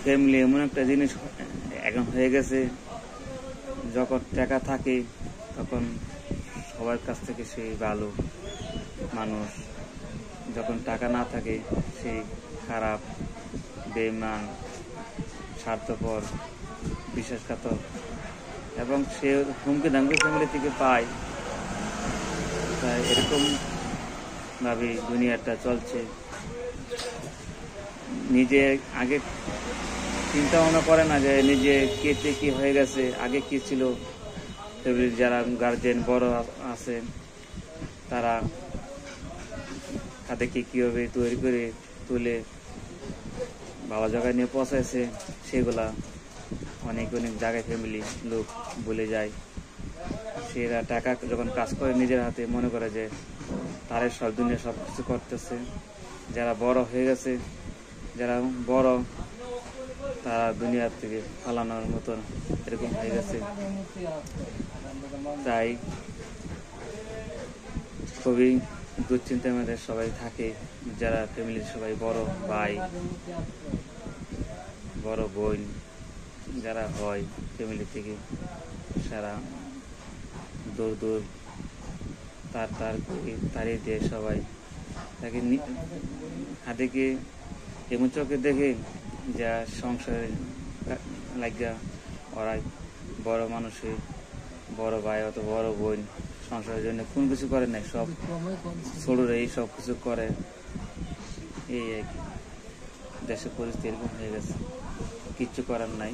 Family এমন একটা জিনিস এখন হয়ে গেছে, যখন টাকা থাকে তখন সবার কাছ থেকে সেই ভালো মানুষ, যখন টাকা না থাকে সেই খারাপ, বেঈমান, স্বার্থপর, বিশ্বাসঘাতক। এবং সে হুমকি ধামকি ফ্যামিলি থেকে পায়। তাই এরকম ভাবে দুনিয়াটা চলছে। নিজে আগে চিন্তা ভাবনা করে না যে নিজে কেটে কি হয়ে গেছে, আগে কি ছিল। ফ্যামিলির যারা গার্জেন বড় আছে তারা তাদেরকে কীভাবে তৈরি করে তুলে ভালো জায়গায় নিয়ে পৌঁছাইছে, সেগুলা অনেক অনেক জায়গায় ফ্যামিলি লোক ভুলে যায়। সেরা টাকা যখন কাজ করে নিজের হাতে মনে করে যে তারাই সব দুনিয়া সব কিছু করতেছে। যারা বড় হয়ে গেছে, যারা বড়, তারা দুনিয়ার থেকে পালানোর মতন এরকম হয়ে গেছে। তাই খুবই দুশ্চিন্তার মধ্যে সবাই থাকে, যারা ফ্যামিলির সবাই বড় ভাই, বড় বোন যারা হয় ফ্যামিলি থেকে, সারা দূর দূর তাড়িয়ে দিয়ে সবাই তাকে হাতেকে এমন চোখে দেখে যা সংসারে লাগা ওরাই বড় মানুষের বড় ভাই অত বড় বোন সংসারের জন্য কোন কিছু করে নাই, সব ছোটরাই সব কিছু করে। এই দেশের পরিস্থিতি এরকম হয়ে গেছে, কিচ্ছু করার নাই।